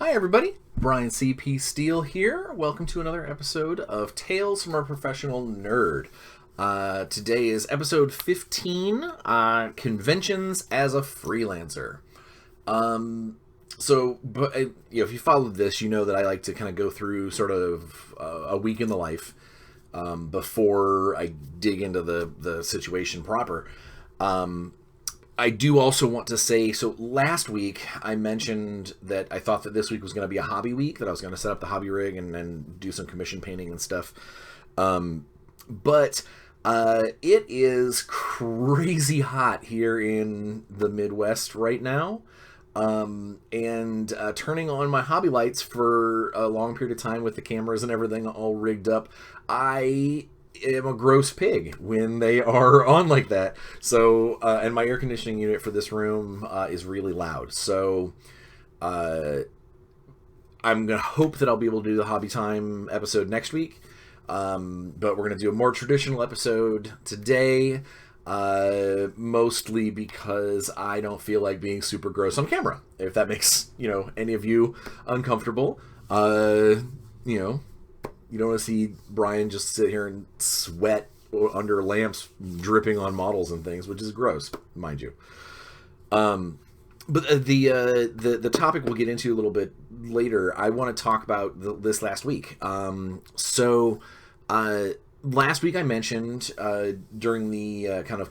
Hi everybody, Bryan C.P. Steele here. Welcome to another episode of Tales from a Professional Nerd. Today is episode 15, Conventions as a Freelancer. If you followed this, you know that I like to kind of go through sort of a week in the life before I dig into the situation proper. I do also want to say, so last week I mentioned that I thought that this week was going to be a hobby week, that I was going to set up the hobby rig and do some commission painting and stuff. But it is crazy hot here in the Midwest right now. Turning on my hobby lights for a long period of time with the cameras and everything all rigged up, I am a gross pig when they are on like that. So, and my air conditioning unit for this room is really loud. So, I'm gonna hope that I'll be able to do the Hobby Time episode next week. But we're gonna do a more traditional episode today, mostly because I don't feel like being super gross on camera. If that makes any of you uncomfortable, you don't want to see Bryan just sit here and sweat under lamps dripping on models and things, which is gross, mind you. But the topic we'll get into a little bit later, I want to talk about this last week. Last week I mentioned during the kind of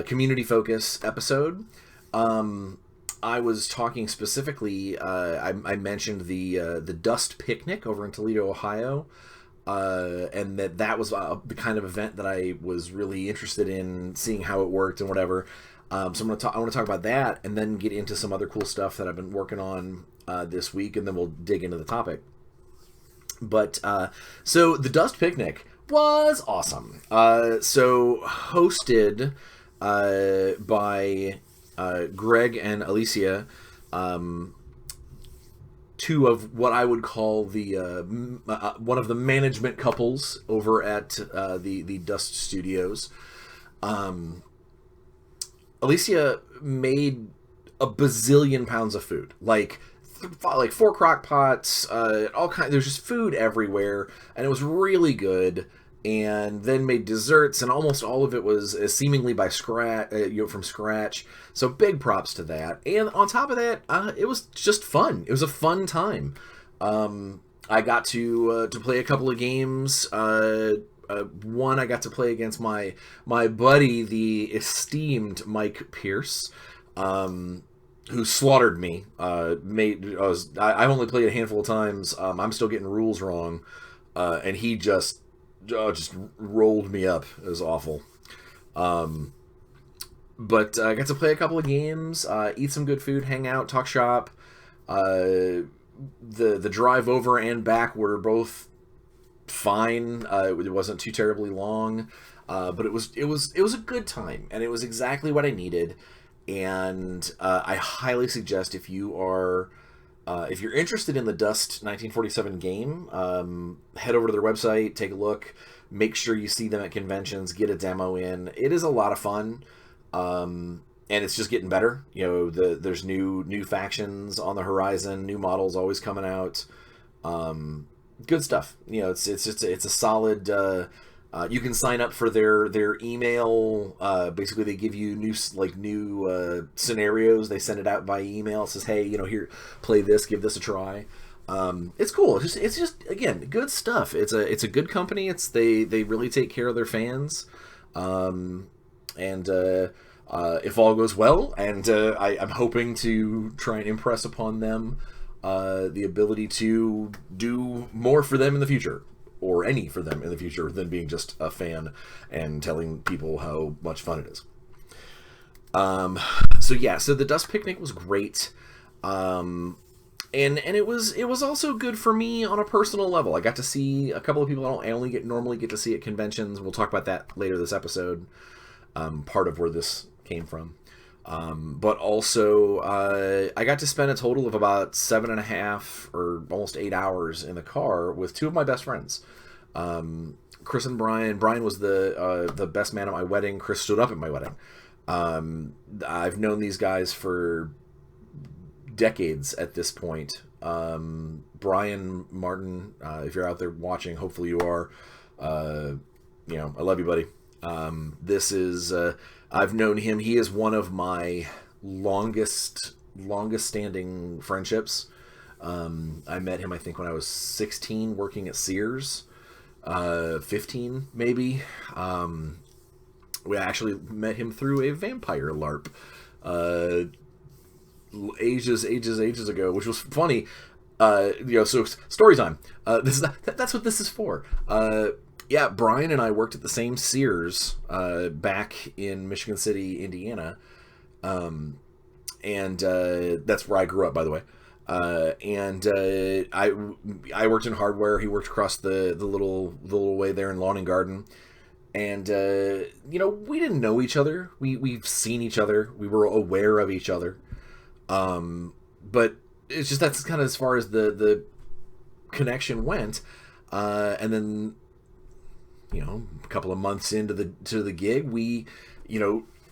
community focus episode, I was talking specifically, I mentioned the Dust Picnic over in Toledo, Ohio, and that was the kind of event that I was really interested in seeing how it worked and whatever. So I want to talk about that and then get into some other cool stuff that I've been working on this week, and then we'll dig into the topic. But so the Dust Picnic was awesome. So hosted by Greg and Alicia, two of what I would call the one of the management couples over at the Dust Studios. Alicia made a bazillion pounds of food, like 4 crock pots, all kind. There's just food everywhere, and it was really good. And then made desserts, and almost all of it was seemingly by scratch, from scratch. So big props to that. And on top of that, it was just fun. It was a fun time. I got to play a couple of games. One I got to play against my buddy, the esteemed Mike Pierce, who slaughtered me. I've only played a handful of times. I'm still getting rules wrong, and he just rolled me up. It was awful. But I got to play a couple of games, eat some good food, hang out, talk shop. The drive over and back were both fine. It wasn't too terribly long, but it was a good time, and it was exactly what I needed. And I highly suggest if you're interested in the Dust 1947 game, head over to their website, take a look, make sure you see them at conventions, get a demo in. It is a lot of fun, and it's just getting better. There's new factions on the horizon, new models always coming out. Good stuff. It's a solid. You can sign up for their email. Basically, they give you new scenarios. They send it out by email. It says, hey, here, play this, give this a try. It's cool. It's just again, good stuff. It's a good company. They really take care of their fans. If all goes well, and I'm hoping to try and impress upon them the ability to do more for them in the future, or any for them in the future, than being just a fan and telling people how much fun it is. So the Dust Picnic was great. And it was also good for me on a personal level. I got to see a couple of people I normally get to see at conventions. We'll talk about that later this episode. Part of where this came from. But also, I got to spend a total of about 7.5 or almost 8 hours in the car with two of my best friends. Chris and Bryan. Bryan was the best man at my wedding. Chris stood up at my wedding. I've known these guys for decades at this point. Bryan Martin, if you're out there watching, hopefully you are. I love you, buddy. This is I've known him. He is one of my longest standing friendships. I met him, I think, when I was 16, working at Sears. 15 maybe. We actually met him through a vampire LARP. Ages ago, which was funny. So story time. That's what this is for. Yeah, Bryan and I worked at the same Sears back in Michigan City, Indiana, and that's where I grew up, by the way. I worked in hardware. He worked across the little way there in lawn and garden. And we didn't know each other. We've seen each other. We were aware of each other. But it's just that's kind of as far as the connection went. And then a couple of months into the gig,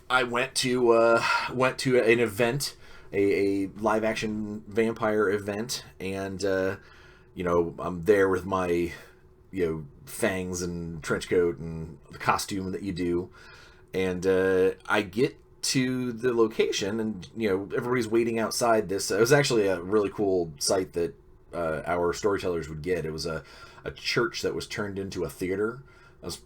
I went to an event, a live action vampire event, and I'm there with my fangs and trench coat and the costume that you do, and I get to the location, and everybody's waiting outside this. It was actually a really cool site that our storytellers would get. It was a church that was turned into a theater. That was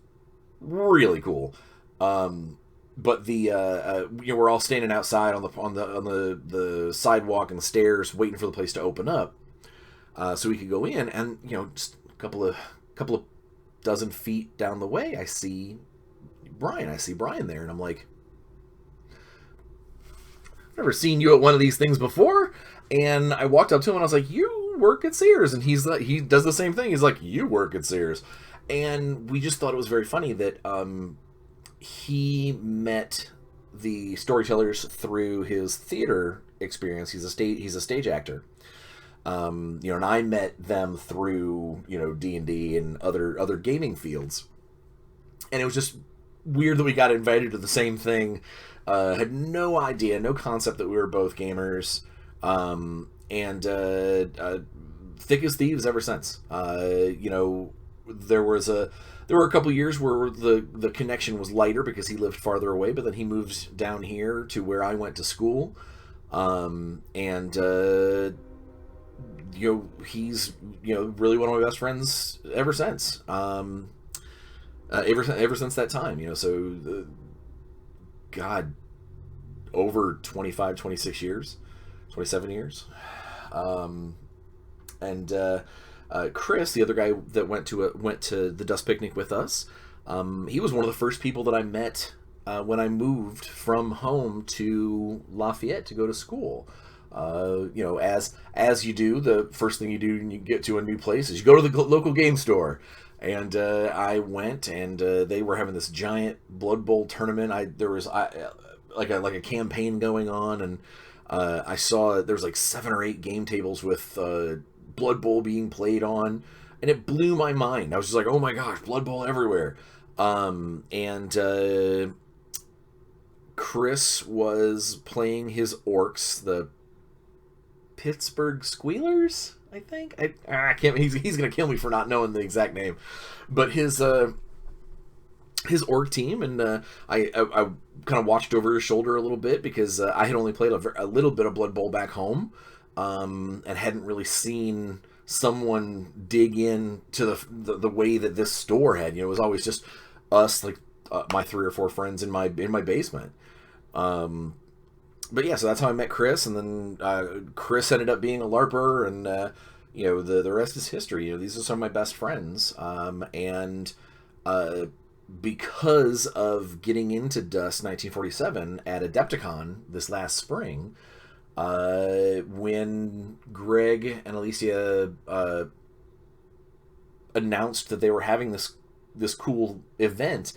really cool. But we're all standing outside on the sidewalk and the stairs, waiting for the place to open up, so we could go in. And just a couple of dozen feet down the way, I see Bryan there, and I'm like, I've never seen you at one of these things before. And I walked up to him and I was like, you work at Sears? And he does the same thing. He's like, you work at Sears? And we just thought it was very funny that he met the storytellers through his theater experience. He's a stage actor. And I met them through D&D and other gaming fields. And it was just weird that we got invited to the same thing. Had no idea, no concept that we were both gamers. And thick as thieves ever since. There were a couple years where the connection was lighter because he lived farther away, but then he moved down here to where I went to school. He's really one of my best friends ever since. Ever since that time, God, over 25, 26 years, 27 years. Chris, the other guy that went to the Dust Picnic with us, he was one of the first people that I met when I moved from home to Lafayette to go to school. As you do, the first thing you do when you get to a new place is you go to the local game store. And I went, and they were having this giant Blood Bowl tournament. There was like a campaign going on, and I saw there was like 7 or 8 game tables with Blood Bowl being played on, and it blew my mind. I was just like, oh my gosh, Blood Bowl everywhere. Chris was playing his orcs, the Pittsburgh Squealers, I think. I can't. He's gonna kill me for not knowing the exact name, but his orc team, and I kind of watched over his shoulder a little bit because I had only played a little bit of Blood Bowl back home, and hadn't really seen someone dig in to the way that this store had. It was always just us, like my 3 or 4 friends in my basement. But yeah, so that's how I met Chris, and then Chris ended up being a LARPer, and the rest is history. These are some of my best friends, and because of getting into Dust 1947 at Adepticon this last spring, when Greg and Alicia announced that they were having this cool event.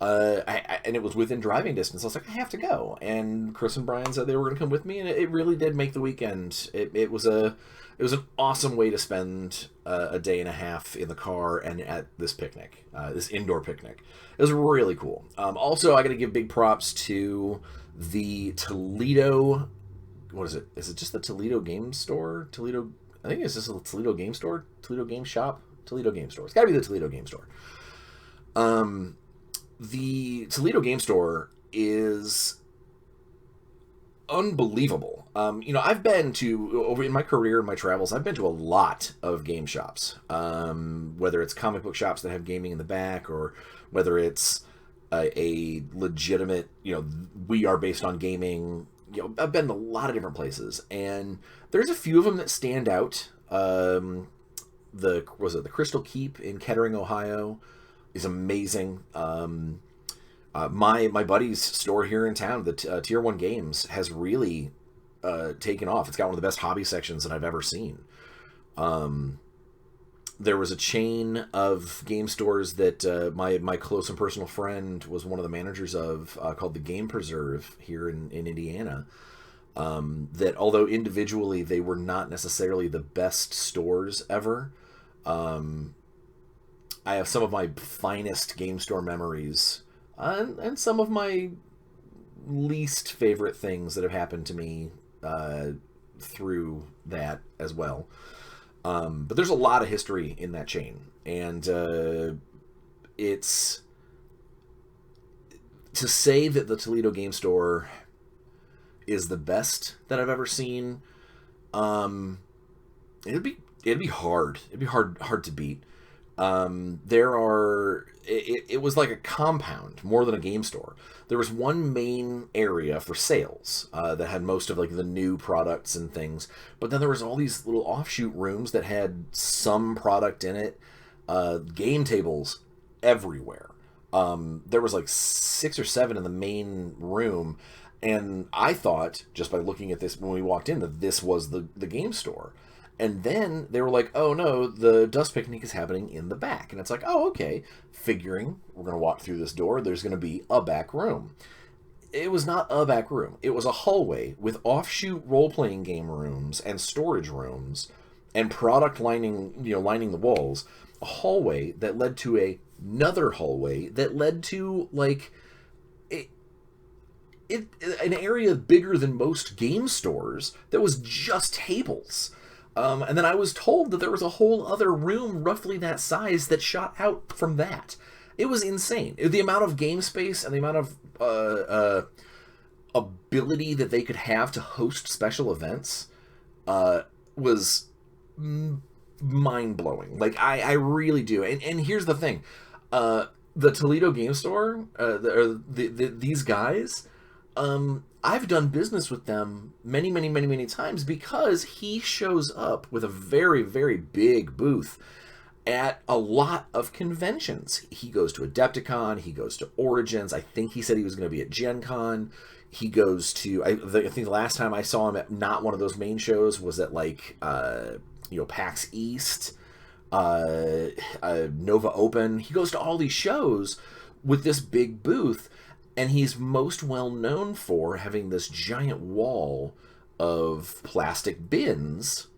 And it was within driving distance. I was like, I have to go. And Chris and Bryan said they were going to come with me, and it really did make the weekend. It was an awesome way to spend a day and a half in the car and at this picnic, this indoor picnic. It was really cool. Also, I got to give big props to the Toledo what is it? Is it just the Toledo Game Store? Toledo, I think it's just the Toledo Game Store, Toledo Game Shop, Toledo Game Store. It's got to be the Toledo Game Store. The Toledo Game Store is unbelievable. I've been to, over in my career and my travels, I've been to a lot of game shops. Whether it's comic book shops that have gaming in the back, or whether it's a legitimate, we are based on gaming. I've been to a lot of different places, and there's a few of them that stand out. The Crystal Keep in Kettering, Ohio, is amazing. My buddy's store here in town, the Tier 1 Games, has really taken off. It's got one of the best hobby sections that I've ever seen. There was a chain of game stores that my close and personal friend was one of the managers of, called the Game Preserve here in Indiana. That although individually they were not necessarily the best stores ever, I have some of my finest game store memories, and some of my least favorite things that have happened to me through that as well. But there's a lot of history in that chain, and it's to say that the Toledo Game Store is the best that I've ever seen. It'd be hard. It'd be hard to beat. It was like a compound more than a game store. There was one main area for sales that had most of like the new products and things, but then there was all these little offshoot rooms that had some product in it. Game tables everywhere. There was like 6 or 7 in the main room, and I thought, just by looking at this when we walked in, that this was the game store. And then they were like, oh no, the dust picnic is happening in the back. And it's like, oh, okay. Figuring we're going to walk through this door, there's going to be a back room. It was not a back room. It was a hallway with offshoot role-playing game rooms and storage rooms and product lining the walls. A hallway that led to another hallway that led to, like, an area bigger than most game stores that was just tables. And then I was told that there was a whole other room roughly that size that shot out from that. It was insane. The amount of game space and the amount of ability that they could have to host special events was mind-blowing. Like, I really do. And here's the thing. The Toledo Game Store, these guys... I've done business with them many times because he shows up with a very, very big booth at a lot of conventions. He goes to Adepticon, he goes to Origins. I think he said he was going to be at Gen Con. He goes to, I think the last time I saw him at not one of those main shows was at like, PAX East, Nova Open. He goes to all these shows with this big booth. And he's most well known for having this giant wall of plastic bins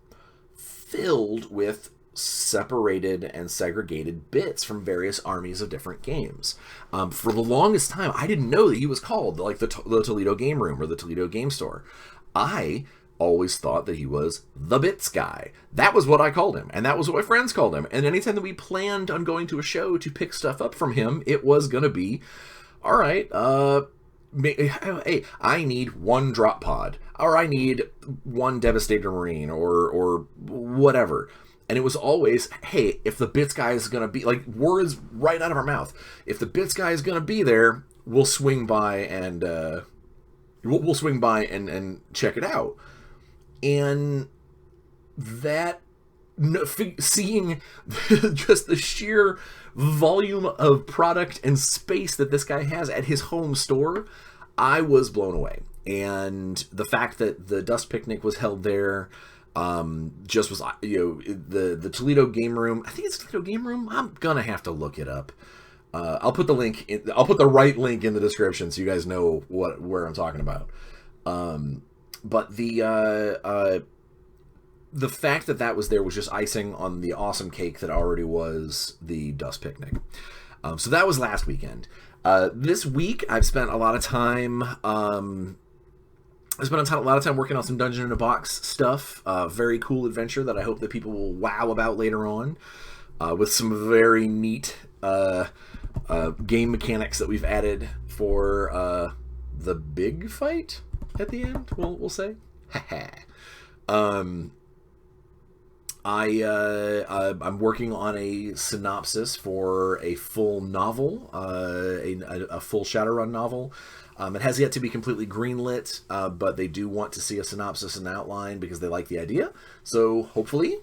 filled with separated and segregated bits from various armies of different games. For the longest time, I didn't know that he was called like the Toledo Game Room or the Toledo Game Store. I always thought that he was the Bits Guy. That was what I called him, and that was what my friends called him. And anytime that we planned on going to a show to pick stuff up from him, it was going to be... all right, hey, I need 1 drop pod, or I need 1 Devastator Marine, or whatever. And it was always, hey, if the Bits Guy is going to be, like, words right out of our mouth, if the Bits Guy is going to be there, we'll swing by and check it out. And that, seeing just the sheer volume of product and space that this guy has at his home store, I was blown away. And the fact that the Dust Picnic was held there just was, the Toledo Game Room. I think it's Toledo Game Room. I'm gonna have to look it up. I'll put the right link in the description so you guys know where I'm talking about. But the fact that was there was just icing on the awesome cake that already was the Dust Picnic. So that was last weekend. This week, I've spent a lot of time I spent a lot of time working on some Dungeon in a Box stuff. Very cool adventure that I hope that people will wow about later on, with some very neat game mechanics that we've added for the big fight at the end. We'll say. I'm working on a synopsis for a full novel, a full Shadowrun novel. It has yet to be completely greenlit, but they do want to see a synopsis and outline because they like the idea. So hopefully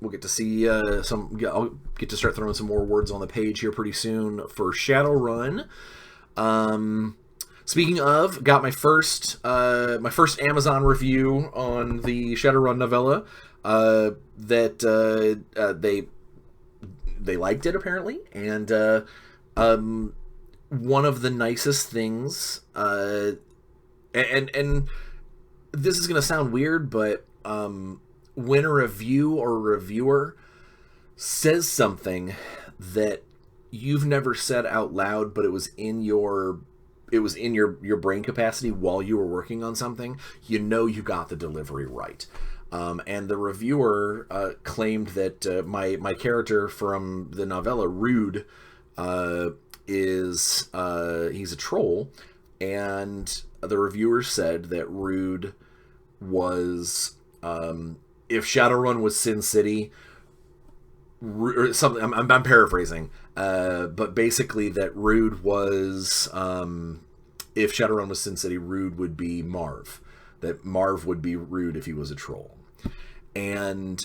we'll get to see I'll get to start throwing some more words on the page here pretty soon for Shadowrun. Speaking of, got my first Amazon review on the Shadowrun novella. That they liked it apparently, and one of the nicest things, and this is gonna sound weird, but when a review or a reviewer says something that you've never said out loud, but it was in your brain capacity while you were working on something, you know you got the delivery right. And the reviewer claimed that my character from the novella, Rude, he's a troll, and the reviewer said that Rude was, if Shadowrun was Sin City, or something. I'm paraphrasing, but basically that Rude was, if Shadowrun was Sin City, Rude would be Marv. That Marv would be Rude if he was a troll. And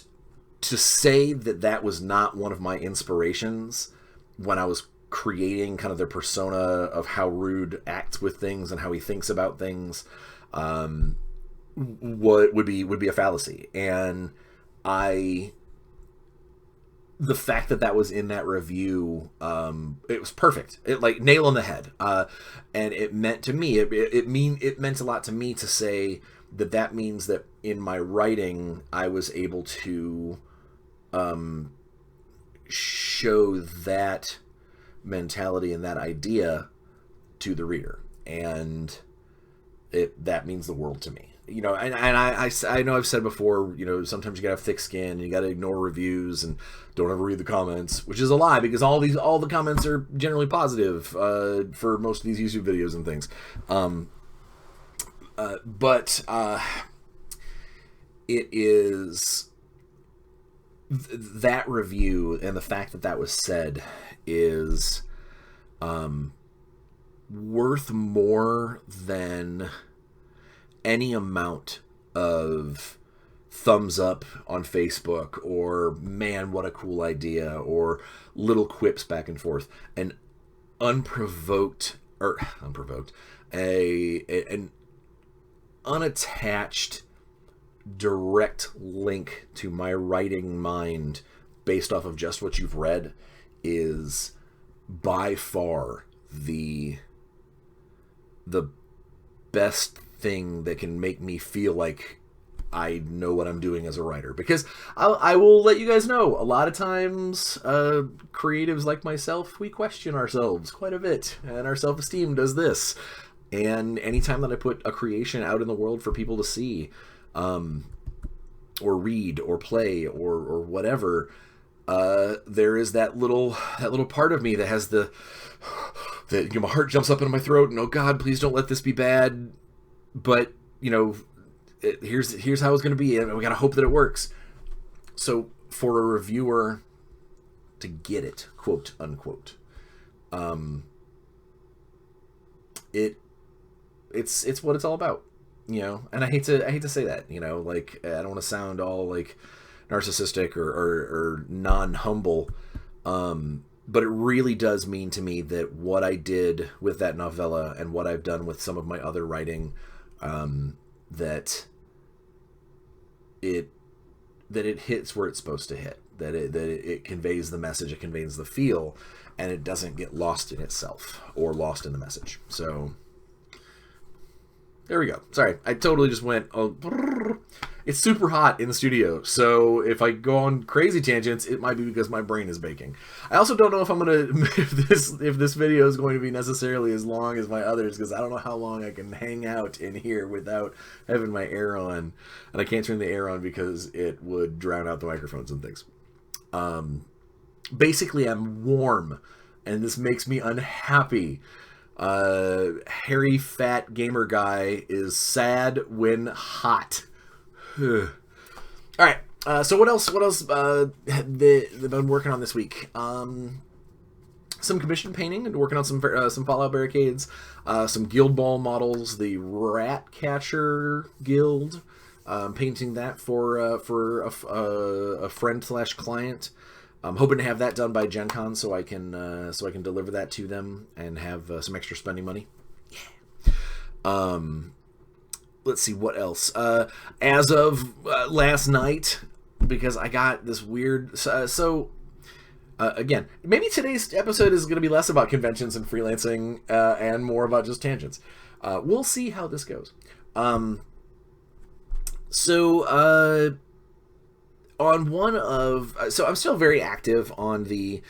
to say that that was not one of my inspirations when I was creating kind of the persona of how Rude acts with things and how he thinks about things, would be a fallacy. And the fact that was in that review, it was perfect. It like nail on the head. And it meant to me, it meant a lot to me to say that means that in my writing, I was able to show that mentality and that idea to the reader, and that means the world to me. You know, and I know I've said before, you know, sometimes you gotta have thick skin and you gotta ignore reviews and don't ever read the comments, which is a lie because all the comments are generally positive for most of these YouTube videos and things. But it is that review and the fact that was said is worth more than any amount of thumbs up on Facebook or man, what a cool idea, or little quips back and forth. An an unattached direct link to my writing mind based off of just what you've read is by far the best thing that can make me feel like I know what I'm doing as a writer. Because I will let you guys know, a lot of times creatives like myself, we question ourselves quite a bit, and our self-esteem does this. And anytime that I put a creation out in the world for people to see, or read, or play, or whatever, there is that little part of me that has that, you know, my heart jumps up into my throat, and oh God, please don't let this be bad. But you know, here's how it's going to be, and we gotta hope that it works. So for a reviewer to get it, quote unquote, it's what it's all about, you know. And I hate to say that, you know, like I don't want to sound all like narcissistic or non-humble, but it really does mean to me that what I did with that novella and what I've done with some of my other writing, that it hits where it's supposed to hit, that it conveys the message, it conveys the feel, and it doesn't get lost in itself or lost in the message. So there we go. Sorry, I totally just went It's super hot in the studio, so if I go on crazy tangents, it might be because my brain is baking. I also don't know if I'm gonna if this video is going to be necessarily as long as my others, because I don't know how long I can hang out in here without having my air on, and I can't turn the air on because it would drown out the microphones and things. Basically, I'm warm, and this makes me unhappy. Hairy fat gamer guy is sad when hot. All right. So what else? What else? They've been working on this week. Some commission painting and working on some Fallout barricades. Some Guild Ball models. The Rat Catcher Guild. Painting that for a friend / client. I'm hoping to have that done by Gen Con so I can deliver that to them and have some extra spending money. Yeah. Let's see what else. As of last night, because I got this weird. Again, maybe today's episode is going to be less about conventions and freelancing and more about just tangents. We'll see how this goes. On one of, so I'm still very active on the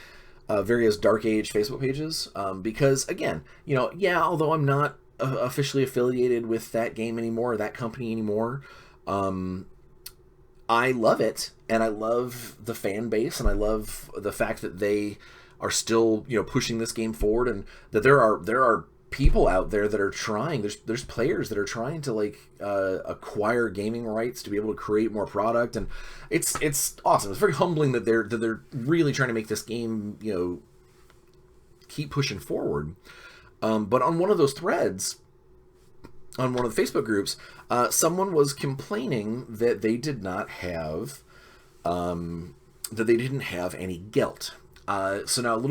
various Dark Age Facebook pages because, again, although I'm not officially affiliated with that game anymore, or that company anymore, I love it, and I love the fan base, and I love the fact that they are still pushing this game forward, and that there are people out there that are trying. There's players that are trying to acquire gaming rights to be able to create more product, and it's awesome. It's very humbling that they're really trying to make this game keep pushing forward. But on one of those threads, on one of the Facebook groups, someone was complaining that they did not have, that they didn't have any guilt. So now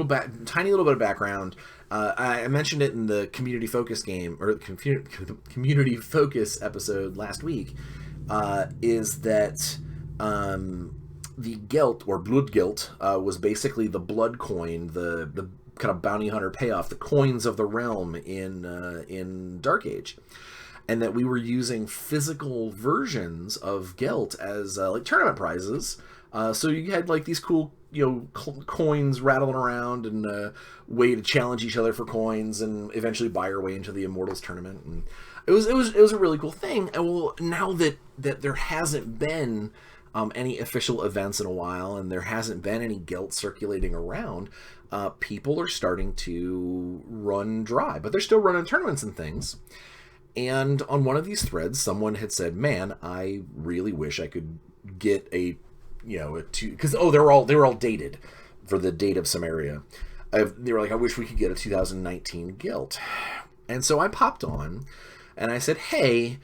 tiny little bit of background. I mentioned it in the community focus game, or community focus episode last week. Is that the Gelt, or Blood Gelt, was basically the blood coin, the kind of bounty hunter payoff, the coins of the realm in Dark Age, and that we were using physical versions of Gelt as tournament prizes. So you had these cool coins rattling around, and a way to challenge each other for coins, and eventually buy your way into the Immortals tournament. And it was a really cool thing. And well, now that there hasn't been any official events in a while, and there hasn't been any Gelt circulating around, people are starting to run dry, but they're still running tournaments and things. And on one of these threads, someone had said, "Man, I really wish I could get a because they were all dated for the date of Samaria. They were like, I wish we could get a 2019 Guild." And so I popped on, and I said, "Hey,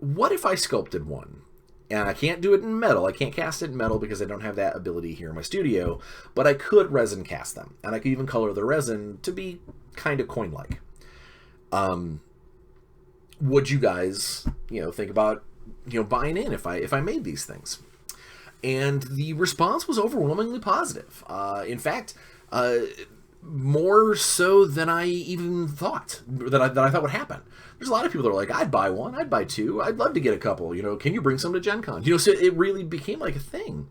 what if I sculpted one? And I can't do it in metal. I can't cast it in metal because I don't have that ability here in my studio, but I could resin cast them, and I could even color the resin to be kind of coin-like. Would you guys, think about buying in if I made these things?" And the response was overwhelmingly positive. In fact, more so than I even thought that I thought would happen. There's a lot of people that are like, "I'd buy one, I'd buy two, I'd love to get a couple. Can you bring some to Gen Con?" So it really became like a thing.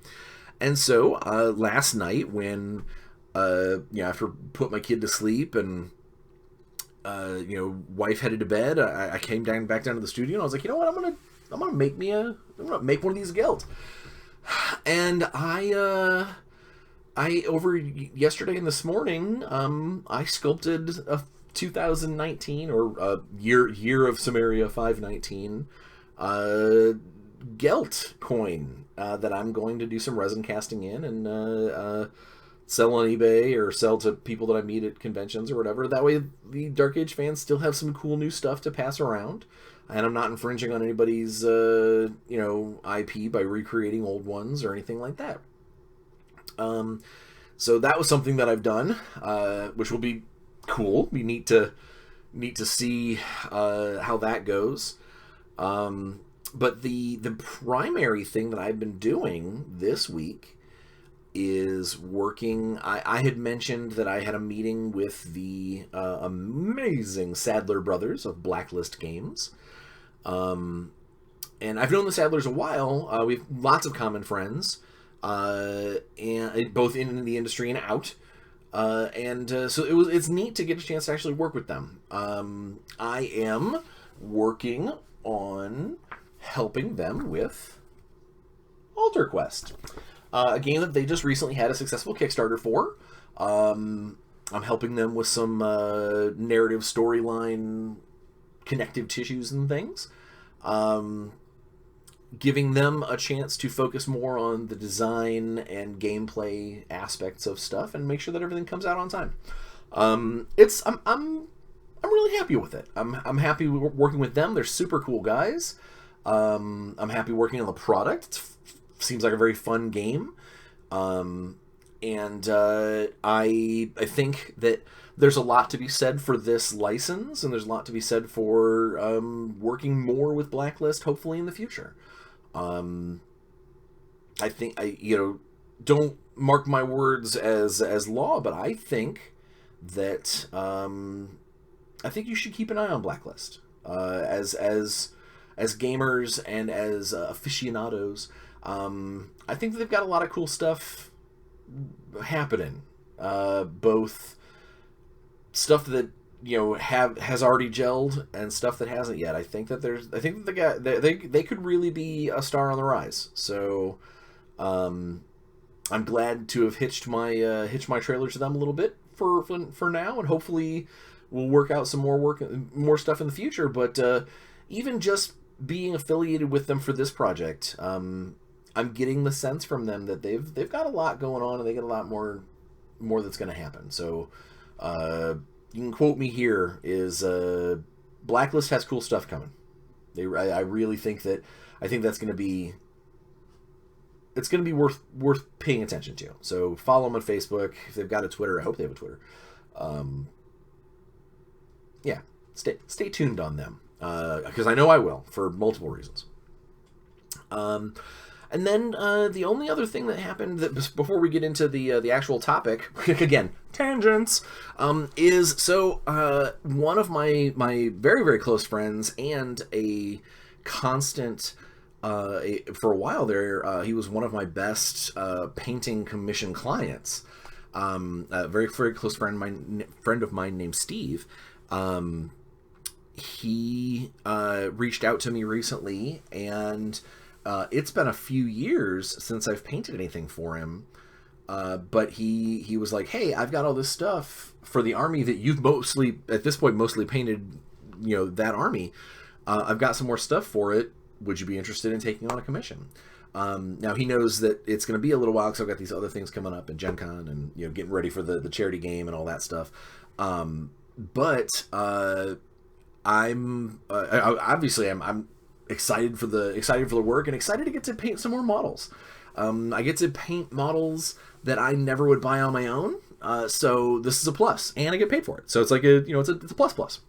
And so last night, when after put my kid to sleep and wife headed to bed, I came back down to the studio, and I was like, what, I'm gonna make one of these Guild. And I over yesterday and this morning, I sculpted a 2019, or year of Samaria 519 Gelt coin that I'm going to do some resin casting in, and sell on eBay, or sell to people that I meet at conventions or whatever. That way the Dark Age fans still have some cool new stuff to pass around, and I'm not infringing on anybody's IP by recreating old ones or anything like that. So that was something that I've done, which will be cool. Be neat to see how that goes. But the primary thing that I've been doing this week is working. I had mentioned that I had a meeting with the amazing Sadler brothers of Blacklist Games. And I've known the Sadlers a while. We've lots of common friends, and both in the industry and out. So it's neat to get a chance to actually work with them. I am working on helping them with Alter Quest, a game that they just recently had a successful Kickstarter for. I'm helping them with some narrative storyline connective tissues and things. Giving them a chance to focus more on the design and gameplay aspects of stuff and make sure that everything comes out on time. I'm really happy with it. I'm happy working with them. They're super cool guys. I'm happy working on the product. It seems like a very fun game. I think that there's a lot to be said for this license, and there's a lot to be said for working more with Blacklist, hopefully in the future. I think don't mark my words as law, but I think that I think you should keep an eye on Blacklist as gamers and as aficionados. I think that they've got a lot of cool stuff happening, both stuff that has already gelled and stuff that hasn't yet. I think that they could really be a star on the rise. So I'm glad to have hitched my trailer to them a little bit for now, and hopefully we'll work out some more stuff in the future. But even just being affiliated with them for this project, I'm getting the sense from them that they've got a lot going on, and they got a lot more that's going to happen. So you can quote me here is Blacklist has cool stuff coming. I really think that that's going to be worth paying attention to. So follow them on Facebook. If they've got a Twitter, I hope they have a Twitter. Yeah, stay tuned on them because I know I will for multiple reasons. And then the only other thing that happened before we get into the actual topic, again, tangents, is one of my very, very close friends and a constant, for a while there, he was one of my best painting commission clients. A very, very close friend of mine named Steve. He reached out to me recently, and it's been a few years since I've painted anything for him, but he was like, hey, I've got all this stuff for the army that you've mostly painted, that army. I've got some more stuff for it. Would you be interested in taking on a commission? Now he knows that it's going to be a little while because I've got these other things coming up in Gen Con and getting ready for the charity game and all that stuff. But I'm excited for the work and excited to get to paint some more models. I get to paint models that I never would buy on my own. So this is a plus, and I get paid for it. So it's like it's a plus.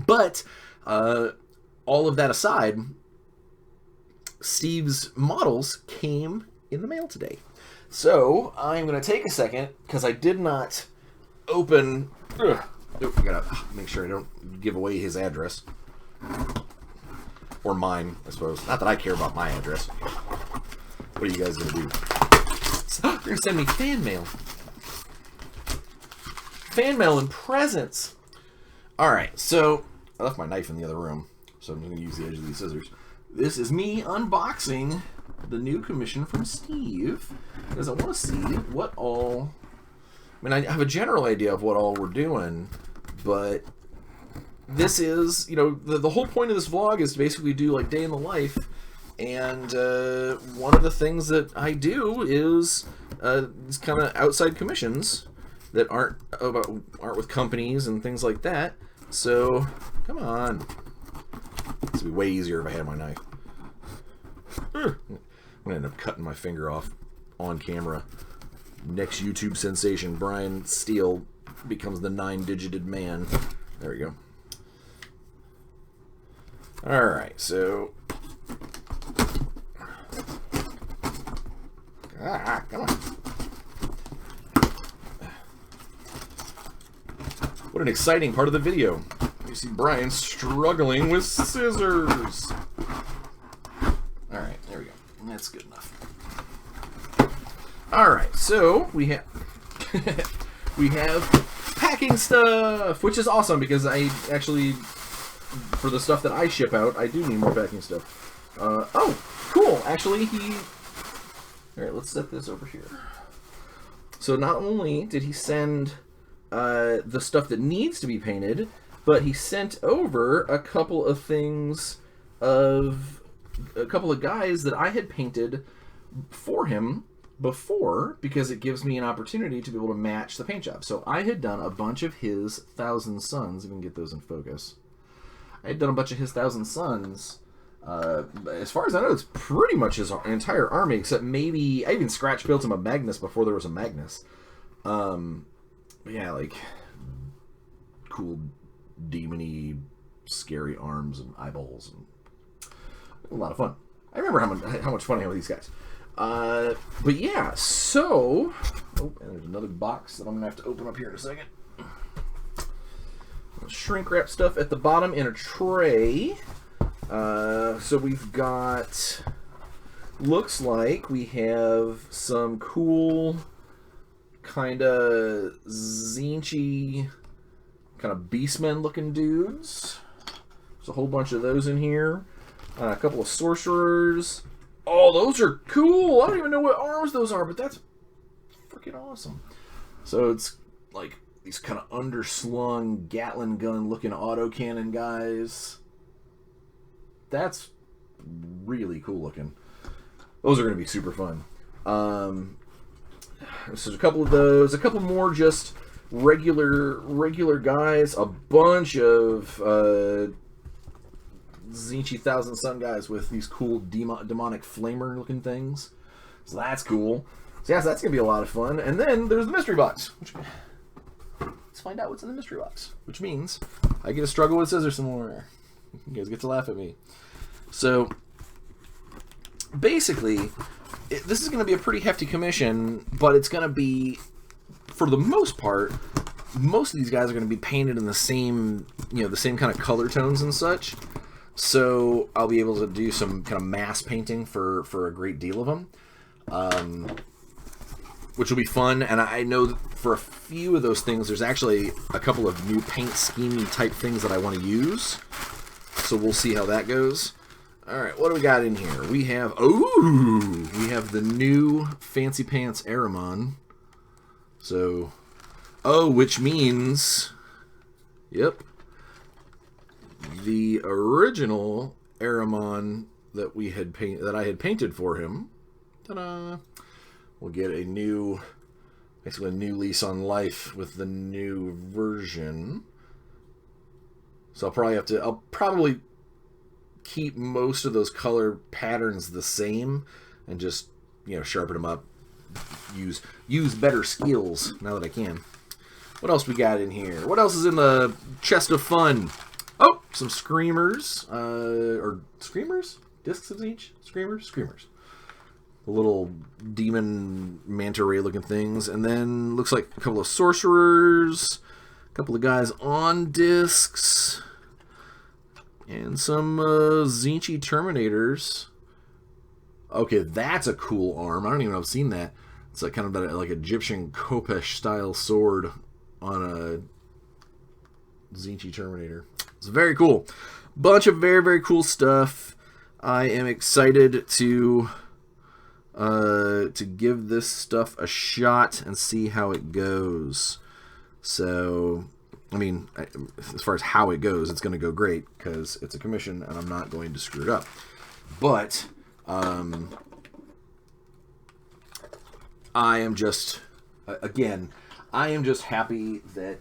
But all of that aside, Steve's models came in the mail today. So I'm going to take a second because I did not open. I gotta make sure I don't give away his address. Or mine, I suppose. Not that I care about my address. What are you guys going to do? You're going to send me fan mail. Fan mail and presents. Alright, so I left my knife in the other room, so I'm going to use the edge of these scissors. This is me unboxing the new commission from Steve, because I want to see what all... I have a general idea of what all we're doing, but... This is, the whole point of this vlog is to basically do like day in the life, and one of the things that I do is these kind of outside commissions that aren't with companies and things like that. So come on, this would be way easier if I had my knife. I'm gonna end up cutting my finger off on camera. Next YouTube sensation, Bryan Steele becomes the 9-digited man. There we go. Alright, so... come on. What an exciting part of the video. You see Bryan struggling with scissors. That's good enough. All right, so we have we have packing stuff, which is awesome because I actually, for the stuff that I ship out, I do need more packing stuff. Oh, cool. Actually, all right, let's set this over here. So not only did he send the stuff that needs to be painted, but he sent over a couple of things of a couple of guys that I had painted for him before, because it gives me an opportunity to be able to match the paint job. So I had done a bunch of his Thousand Suns. If we can get those in focus. I had done a bunch of his Thousand Suns. As far as I know, it's pretty much his entire army, except maybe I even scratch built him a Magnus before there was a Magnus. But yeah, like cool demony scary arms and eyeballs, and a lot of fun. I remember how much fun I had with these guys. But yeah, so and there's another box that I'm gonna have to open up here in a second. Shrink wrap stuff at the bottom in a tray. So we've got, looks like we have some cool kind of zinchy kind of beastmen looking dudes. There's a whole bunch of those in here. A couple of sorcerers. Oh, those are cool. I don't even know what arms those are, but that's freaking awesome. So it's like these kind of underslung Gatling gun looking autocannon guys. That's really cool looking. Those are going to be super fun. So there's a couple of those. A couple more just regular guys. A bunch of Zinchi Thousand Sun guys with these cool demonic flamer looking things. So that's cool. So yeah, so that's going to be a lot of fun. And then there's the mystery box. Let's find out what's in the mystery box. Which means I get to struggle with scissors some more. You guys get to laugh at me. So basically, this is going to be a pretty hefty commission, but it's going to be, for the most part, most of these guys are going to be painted in the same, the same kind of color tones and such. So I'll be able to do some kind of mass painting for a great deal of them, which will be fun. And I know for a few of those things, there's actually a couple of new paint schemey type things that I want to use. So we'll see how that goes. All right, what do we got in here? We have, we have the new Fancy Pants Aramon. So, which means, yep, the original Aramon that I had painted for him. Ta-da! We'll get a new, basically a new lease on life with the new version. So I'll probably keep most of those color patterns the same and just, sharpen them up, use better skills now that I can. What else we got in here? What else is in the chest of fun? Oh, some screamers, or screamers? Discs of each? Screamers? The little demon manta ray looking things. And then looks like a couple of sorcerers, a couple of guys on discs, and some Zinchi Terminators. Okay, that's a cool arm. I don't even know if I've seen that. It's like kind of that like Egyptian Kopesh style sword on a Zinchi Terminator. It's very cool. Bunch of very, very cool stuff. I am excited to give this stuff a shot and see how it goes. So, I mean, as far as how it goes, it's going to go great because it's a commission and I'm not going to screw it up. But I am just, again, I am just happy that,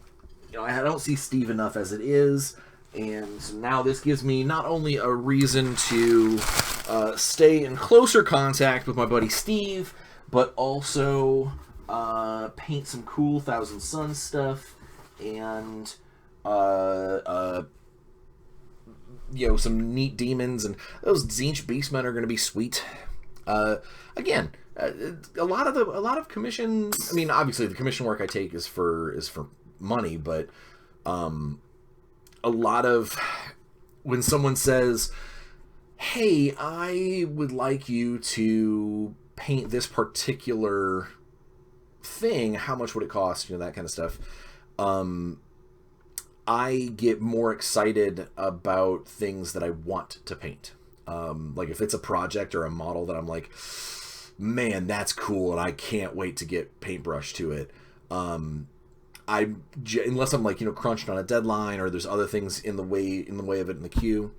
I don't see Steve enough as it is. And now this gives me not only a reason to stay in closer contact with my buddy Steve, but also paint some cool Thousand Sun stuff and some neat demons, and those Zinch Beastmen are going to be sweet. Again, a lot of commissions. I mean, obviously the commission work I take is for money, but a lot of when someone says, hey, I would like you to paint this particular thing. How much would it cost? That kind of stuff. Um, I get more excited about things that I want to paint. Like if it's a project or a model that I'm like, man, that's cool, and I can't wait to get paintbrush to it. I unless I'm like crunched on a deadline or there's other things in the way of it in the queue.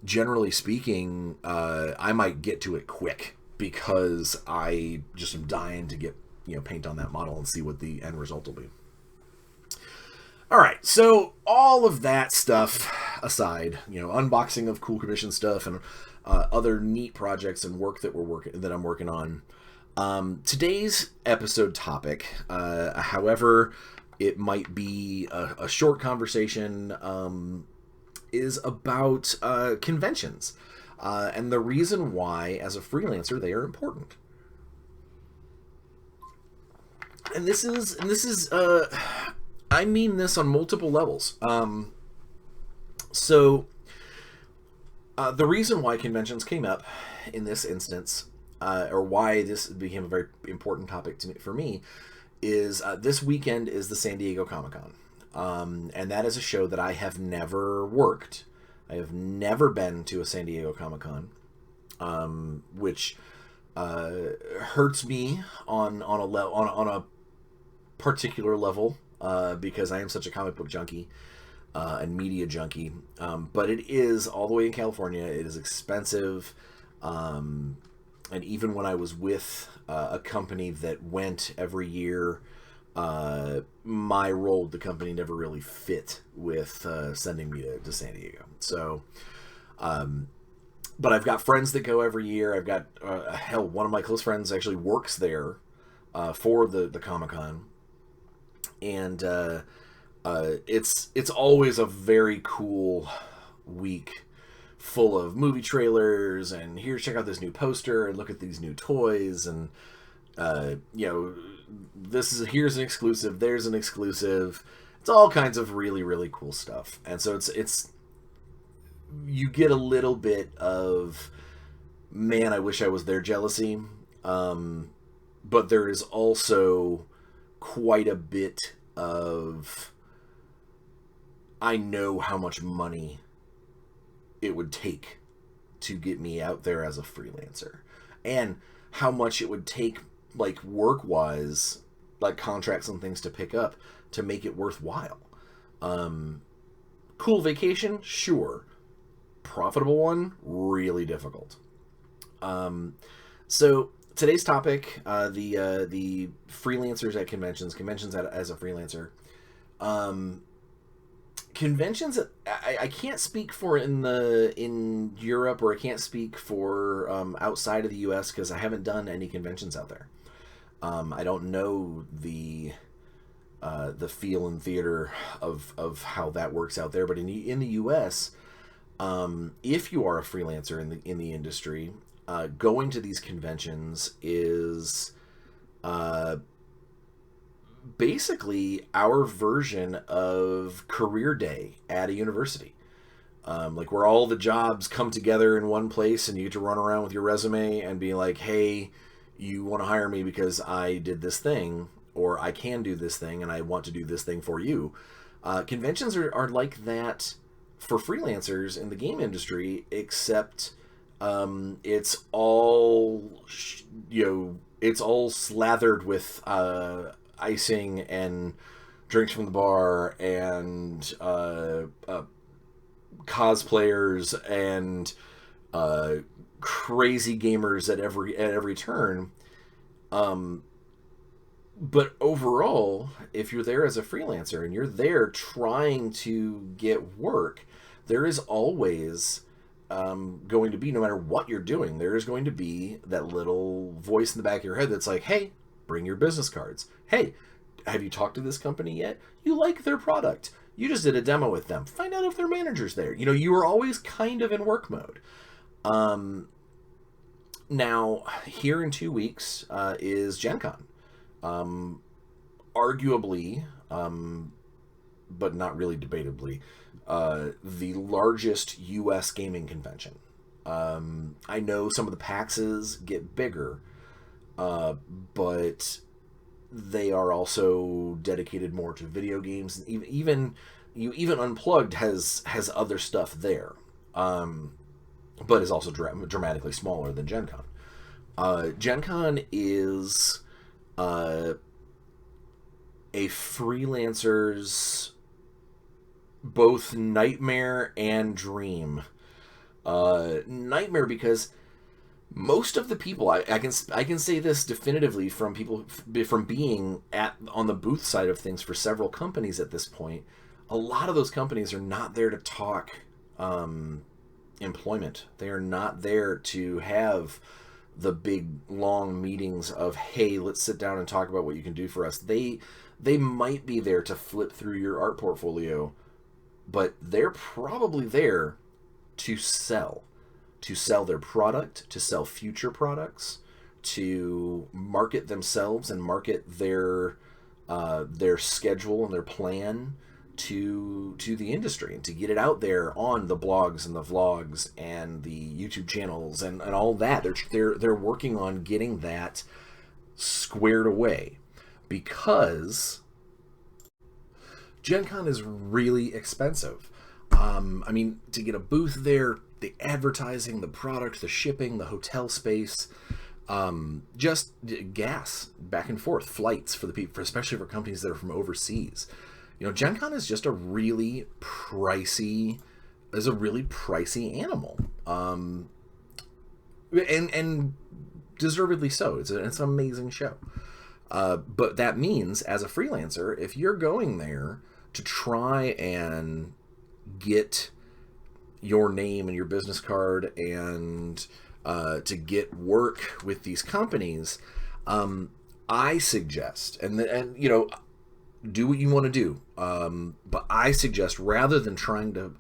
Generally speaking, I might get to it quick because I just am dying to get paint on that model and see what the end result will be. All right, so all of that stuff aside, unboxing of cool commission stuff and other neat projects and work that I'm working on. Today's episode topic, however it might be a short conversation, is about conventions and the reason why, as a freelancer, they are important. And this is I mean this on multiple levels. So the reason why conventions came up in this instance, or why this became a very important topic for me, is this weekend is the San Diego Comic-Con. And that is a show that I have never worked. I have never been to a San Diego Comic-Con, which hurts me on a particular level, because I am such a comic book junkie and media junkie. But it is all the way in California. It is expensive. And even when I was with a company that went every year, my role with the company never really fit with sending me to San Diego. So, but I've got friends that go every year. I've got, hell, one of my close friends actually works there for the Comic-Con. And it's always a very cool week full of movie trailers and here, check out this new poster and look at these new toys and here's an exclusive, there's an exclusive. It's all kinds of really, really cool stuff. And so it's you get a little bit of, man, I wish I was there jealousy. But there is also quite a bit of, I know how much money it would take to get me out there as a freelancer, and how much it would take, like, work-wise, like contracts and things to pick up to make it worthwhile. Cool vacation, sure. Profitable one, really difficult. So today's topic, the freelancers at conventions as a freelancer. Conventions, I can't speak for in Europe, or I can't speak for outside of the U.S. because I haven't done any conventions out there. I don't know the feel and theater of how that works out there, but in the U.S., if you are a freelancer in the industry, going to these conventions is basically our version of career day at a university. Like where all the jobs come together in one place and you get to run around with your resume and be like, hey, you want to hire me because I did this thing, or I can do this thing and I want to do this thing for you. Conventions are like that for freelancers in the game industry, except it's all it's all slathered with icing and drinks from the bar and cosplayers and crazy gamers at every turn. But overall, if you're there as a freelancer and you're there trying to get work, there is always going to be, no matter what you're doing, there is going to be that little voice in the back of your head that's like, hey, bring your business cards. Hey, have you talked to this company yet? You like their product. You just did a demo with them. Find out if their manager's there. You are always kind of in work mode. Now, here in 2 weeks is Gen Con. Arguably, but not really debatably, the largest U.S. gaming convention. I know some of the PAXs get bigger, but they are also dedicated more to video games, and even Unplugged has other stuff there, but is also dramatically smaller than Gen Con. Gen Con is a freelancers both nightmare and dream. Nightmare because most of the people I can say this definitively from people from being on the booth side of things for several companies at this point. A lot of those companies are not there to talk employment. They are not there to have the big long meetings of, hey, let's sit down and talk about what you can do for us. They might be there to flip through your art portfolio, but they're probably there to sell their product, to sell future products, to market themselves and market their schedule and their plan to the industry, and to get it out there on the blogs and the vlogs and the YouTube channels and all that. They're working on getting that squared away, because Gen Con is really expensive. I mean, to get a booth there, the advertising, the product, the shipping, the hotel space, just gas back and forth, flights for the people, especially for companies that are from overseas. Gen Con is just a really pricey animal, and deservedly so. It's an amazing show. But that means, as a freelancer, if you're going there to try and get your name and your business card and to get work with these companies, I suggest, and do what you want to do, but I suggest, rather than trying to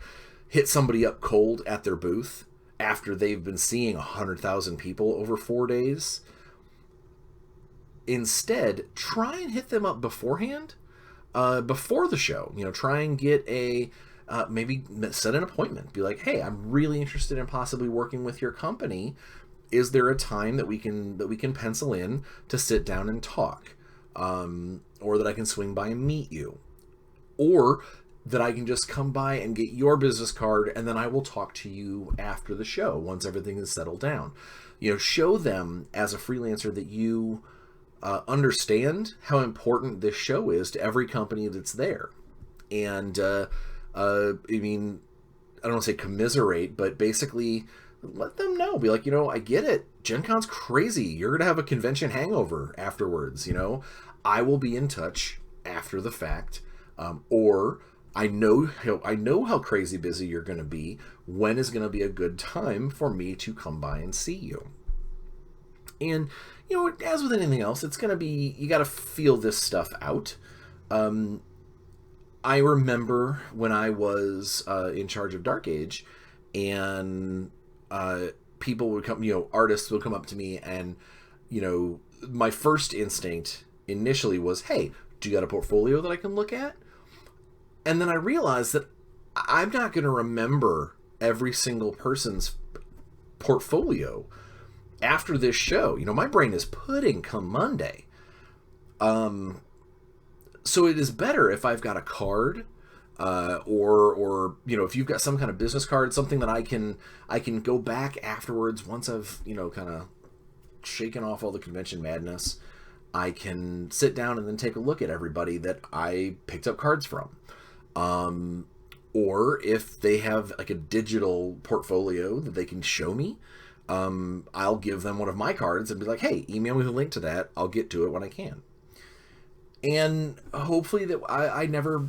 hit somebody up cold at their booth after they've been seeing 100,000 people over 4 days, instead try and hit them up beforehand, before the show. Try and get maybe set an appointment. Be like, hey, I'm really interested in possibly working with your company. Is there a time that we can pencil in to sit down and talk, or that I can swing by and meet you, or that I can just come by and get your business card, and then I will talk to you after the show once everything is settled down. Show them as a freelancer that you understand how important this show is to every company that's there. And I mean, I don't want to say commiserate, but basically let them know. Be like, I get it. Gen Con's crazy. You're going to have a convention hangover afterwards. I will be in touch after the fact. Or I know how crazy busy you're going to be. When is going to be a good time for me to come by and see you? And, as with anything else, it's going to be, you got to feel this stuff out. I remember when I was in charge of Dark Age, and people would come, artists would come up to me, and, my first instinct initially was, hey, do you got a portfolio that I can look at? And then I realized that I'm not going to remember every single person's portfolio after this show. My brain is pudding come Monday. So it is better if I've got a card, or if you've got some kind of business card, something that I can go back afterwards once I've kind of shaken off all the convention madness. I can sit down and then take a look at everybody that I picked up cards from. Or if they have like a digital portfolio that they can show me, I'll give them one of my cards and be like, hey, email me the link to that. I'll get to it when I can. And hopefully that I never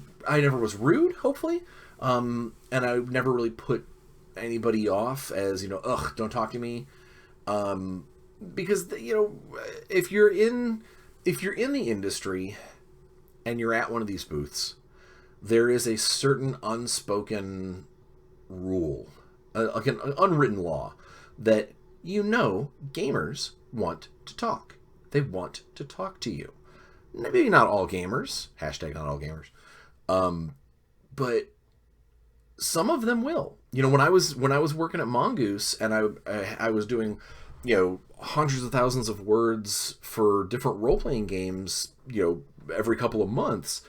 was rude, hopefully. And I never really put anybody off as, ugh, don't talk to me. Because, if you're in the industry and you're at one of these booths, there is a certain unspoken rule, like an unwritten law, that gamers want to talk. They want to talk to you. Maybe not all gamers, hashtag not all gamers, but some of them will. when I was working at Mongoose, and I was doing, hundreds of thousands of words for different role playing games, every couple of months.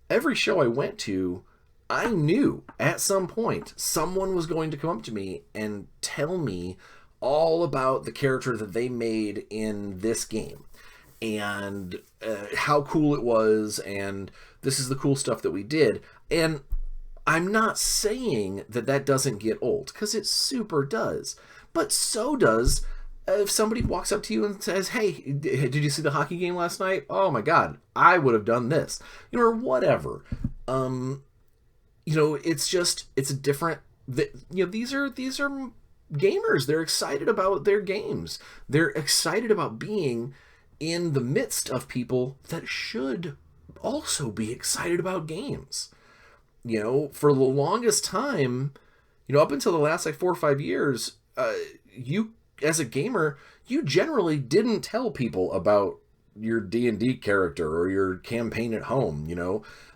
Every show I went to, I knew at some point someone was going to come up to me and tell me all about the character that they made in this game, and how cool it was, and this is the cool stuff that we did. And I'm not saying that that doesn't get old, because it super does. But so does if somebody walks up to you and says, "Hey, did you see the hockey game last night? Oh my God, I would have done this," or whatever. It's a different. These are gamers. They're excited about their games. They're excited about being in the midst of people that should also be excited about games. For the longest time, up until the last like 4 or 5 years, you as a gamer, you generally didn't tell people about your D&D character or your campaign at home.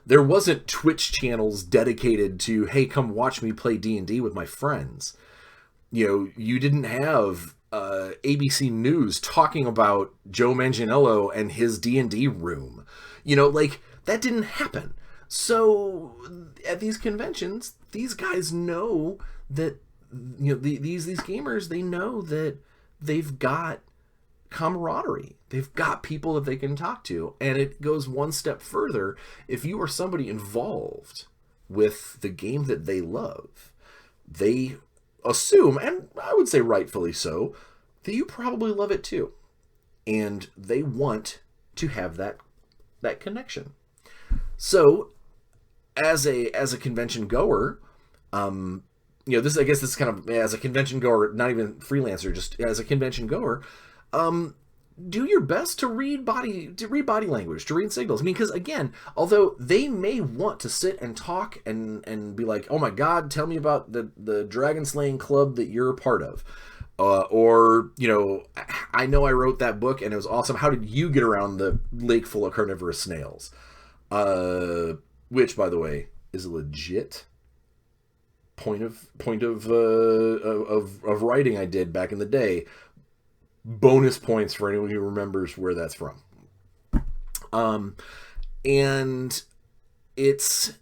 There wasn't Twitch channels dedicated to, hey, come watch me play D&D with my friends. You didn't have ABC News talking about Joe Manganiello and his D&D room. That didn't happen. So at these conventions, these guys know that these gamers, they know that they've got camaraderie. They've got people that they can talk to, and it goes one step further. If you are somebody involved with the game that they love, they assume, and I would say rightfully so, that you probably love it too, and they want to have that connection. So as a convention goer, I guess this is kind of, as a convention goer, not even freelancer, just as a convention goer, do your best to read body language, to read signals. Because again, although they may want to sit and talk and be like, "Oh my God, tell me about the dragon slaying club that you're a part of," or "I know I wrote that book and it was awesome. How did you get around the lake full of carnivorous snails?" Which, by the way, is a legit point of writing I did back in the day. Bonus points for anyone who remembers where that's from. And it's,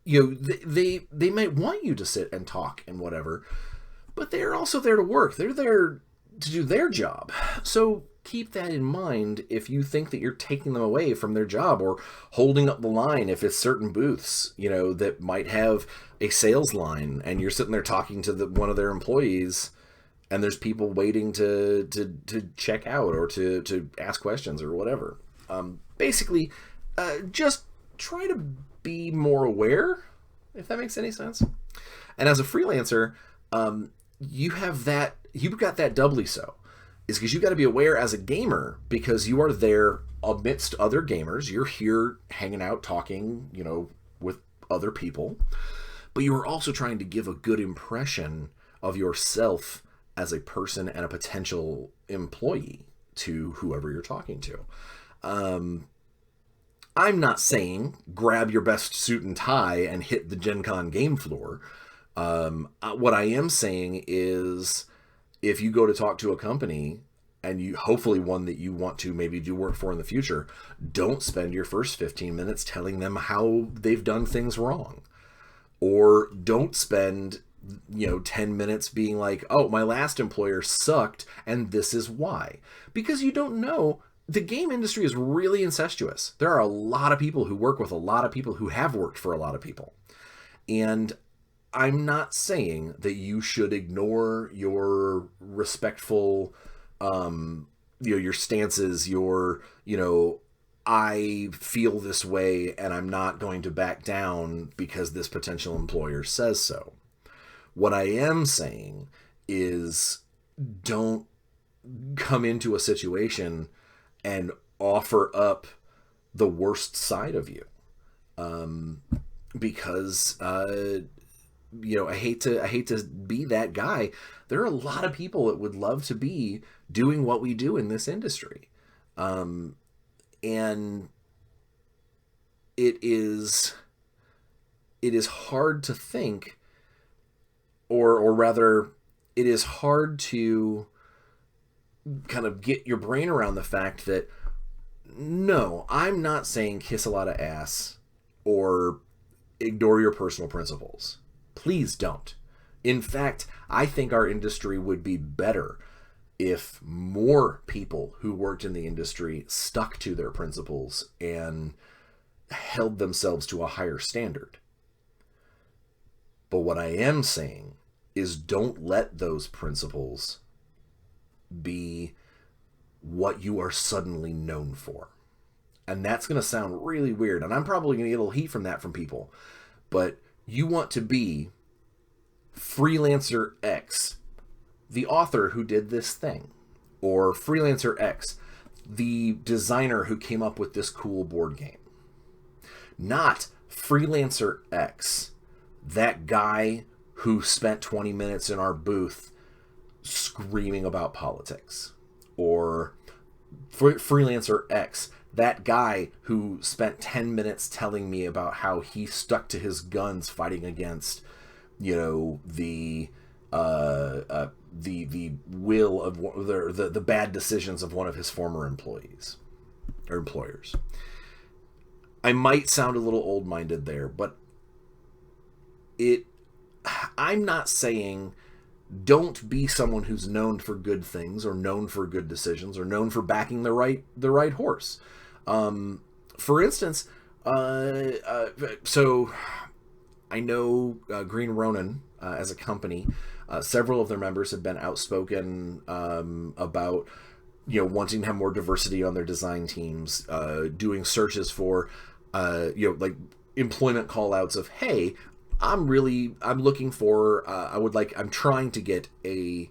they might want you to sit and talk and whatever, but they're also there to work. They're there to do their job. So keep that in mind if you think that you're taking them away from their job, or holding up the line if it's certain booths, that might have a sales line, and you're sitting there talking to one of their employees, and there's people waiting to check out or to ask questions or whatever. Basically, just try to be more aware, if that makes any sense. And as a freelancer, you've got that doubly so. Is because you've got to be aware as a gamer, because you are there amidst other gamers. You're here hanging out, talking, with other people. But you are also trying to give a good impression of yourself as a person and a potential employee to whoever you're talking to. I'm not saying grab your best suit and tie and hit the Gen Con game floor. What I am saying is, if you go to talk to a company, and you hopefully one that you want to maybe do work for in the future, don't spend your first 15 minutes telling them how they've done things wrong. Or don't spend 10 minutes being like, "Oh, my last employer sucked and this is why." Because you don't know. The game industry is really incestuous. There are a lot of people who work with a lot of people who have worked for a lot of people. And I'm not saying that you should ignore your respectful, your stances, I feel this way and I'm not going to back down because this potential employer says so. What I am saying is, don't come into a situation and offer up the worst side of you. Because I hate to be that guy. There are a lot of people that would love to be doing what we do in this industry. And it is it is hard to think, or rather, it is hard to kind of get your brain around the fact that, no, I'm not saying kiss a lot of ass or ignore your personal principles. Please don't. In fact, I think our industry would be better if more people who worked in the industry stuck to their principles and held themselves to a higher standard. But what I am saying is, don't let those principles be what you are suddenly known for. And that's going to sound really weird, and I'm probably going to get a little heat from that from people. But you want to be Freelancer X, the author who did this thing, or Freelancer X, the designer who came up with this cool board game. Not Freelancer X, that guy who spent 20 minutes in our booth screaming about politics. Or Freelancer X, that guy who spent 10 minutes telling me about how he stuck to his guns fighting against, the will of the bad decisions of one of his former employees or employers. I might sound a little old-minded there, but I'm not saying don't be someone who's known for good things or known for good decisions or known for backing the right horse. For instance, so I know Green Ronin as a company. Several of their members have been outspoken about wanting to have more diversity on their design teams, doing searches for like employment call outs of, hey, I'm looking for I'm trying to get a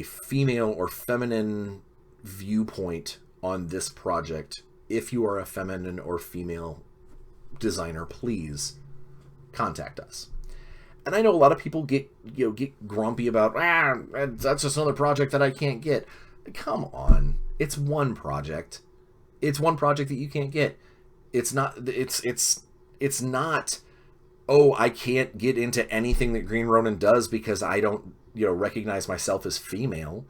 female or feminine viewpoint on this project. If you are a feminine or female designer, please contact us. And I know a lot of people get grumpy about, that's just another project that I can't get. Come on, it's one project. It's one project that you can't get. It's not. It's not. Oh, I can't get into anything that Green Ronin does because I don't recognize myself as female.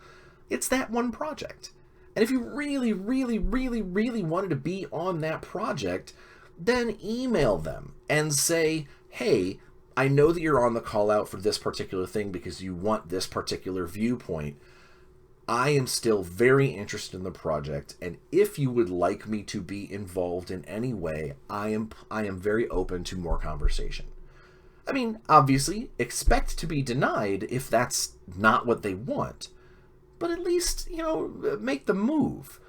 It's that one project. And if you really, really, really, really wanted to be on that project, then email them and say, hey, I know that you're on the call out for this particular thing because you want this particular viewpoint. I am still very interested in the project, and if you would like me to be involved in any way, I am very open to more conversation. I mean, obviously, expect to be denied if that's not what they want. But at least, make the move.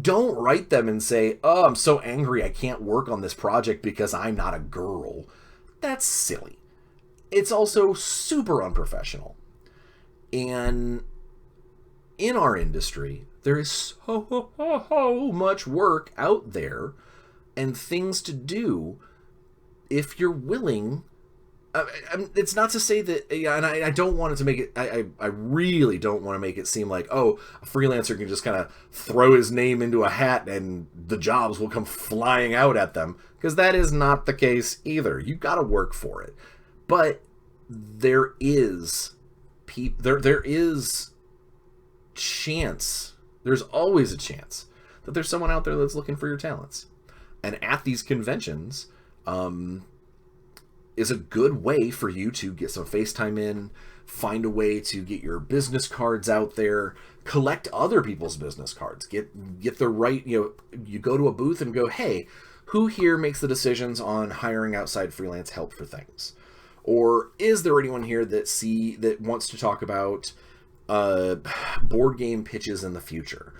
Don't write them and say, oh, I'm so angry I can't work on this project because I'm not a girl. That's silly. It's also super unprofessional. And in our industry, there is so much work out there and things to do if you're willing. It's not to say that, and I don't want it to make it, I really don't want to make it seem like, oh, a freelancer can just kind of throw his name into a hat and the jobs will come flying out at them, because that is not the case either. You've got to work for it. But there is chance, there's always a chance that there's someone out there that's looking for your talents. And at these conventions, is a good way for you to get some FaceTime in, find a way to get your business cards out there, collect other people's business cards, get the right, you go to a booth and go, hey, who here makes the decisions on hiring outside freelance help for things? Or is there anyone here that wants to talk about board game pitches in the future?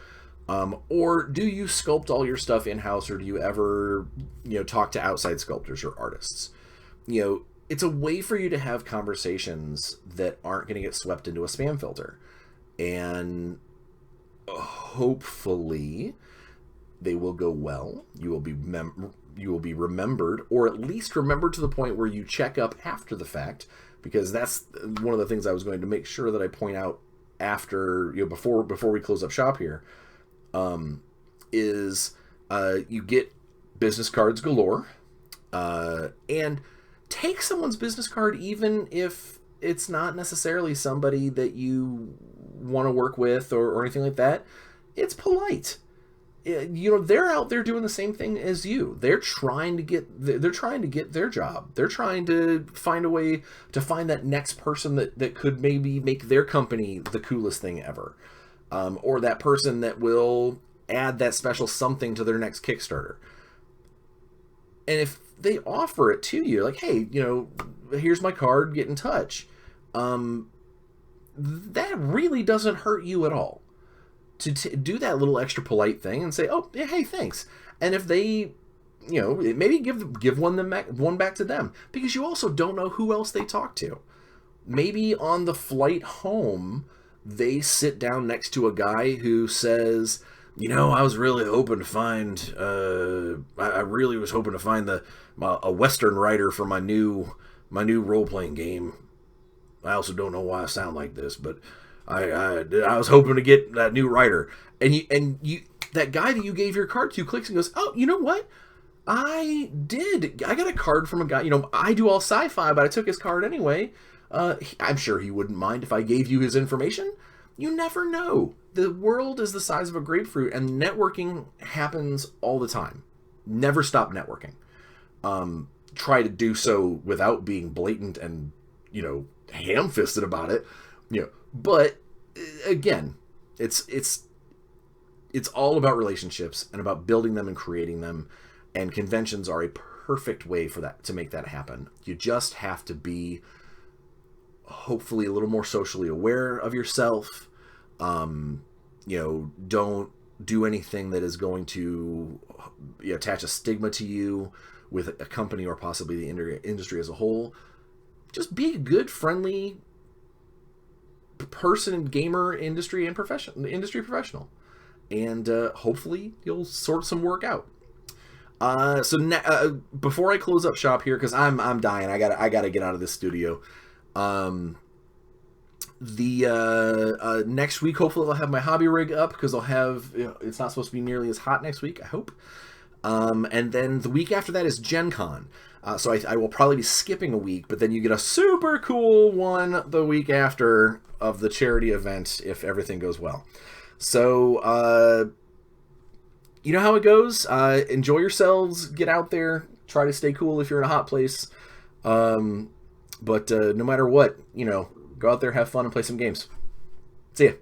Or do you sculpt all your stuff in-house, or do you ever, talk to outside sculptors or artists? It's a way for you to have conversations that aren't going to get swept into a spam filter. And hopefully they will go well. You will be remembered, or at least remembered to the point where you check up after the fact, because that's one of the things I was going to make sure that I point out after, before we close up shop here, is you get business cards galore, and take someone's business card, even if it's not necessarily somebody that you want to work with or anything like that. It's polite. They're out there doing the same thing as you. They're trying to get their job. They're trying to find a way to find that next person that could maybe make their company the coolest thing ever, or that person that will add that special something to their next Kickstarter. And if they offer it to you, like, hey, here's my card, get in touch, that really doesn't hurt you at all. To do that little extra polite thing and say, oh, yeah, hey, thanks. And if they, maybe give one back to them, because you also don't know who else they talk to. Maybe on the flight home, they sit down next to a guy who says, I was really hoping to find, I really was hoping to find a Western writer for my new role-playing game. I also don't know why I sound like this, but I was hoping to get that new writer, and you that guy that you gave your card to clicks and goes, oh, you know what? I got a card from a guy. I do all sci-fi, but I took his card anyway. I'm sure he wouldn't mind if I gave you his information. You never know. The world is the size of a grapefruit, and networking happens all the time. Never stop networking. Try to do so without being blatant and ham-fisted about it. But again, it's all about relationships and about building them and creating them, and conventions are a perfect way for that, to make that happen. You just have to be hopefully a little more socially aware of yourself. Don't do anything that is going to attach a stigma to you with a company or possibly the industry as a whole. Just be a good, friendly person, gamer, industry professional, and hopefully you'll sort some work out. Before I close up shop here, because I'm dying, I gotta get out of this studio. Next week, hopefully I'll have my hobby rig up, because I'll have, it's not supposed to be nearly as hot next week, I hope. And then the week after that is Gen Con. So I will probably be skipping a week, but then you get a super cool one the week after of the charity event if everything goes well. So, you know how it goes. Enjoy yourselves. Get out there. Try to stay cool if you're in a hot place. But no matter what, go out there, have fun, and play some games. See ya.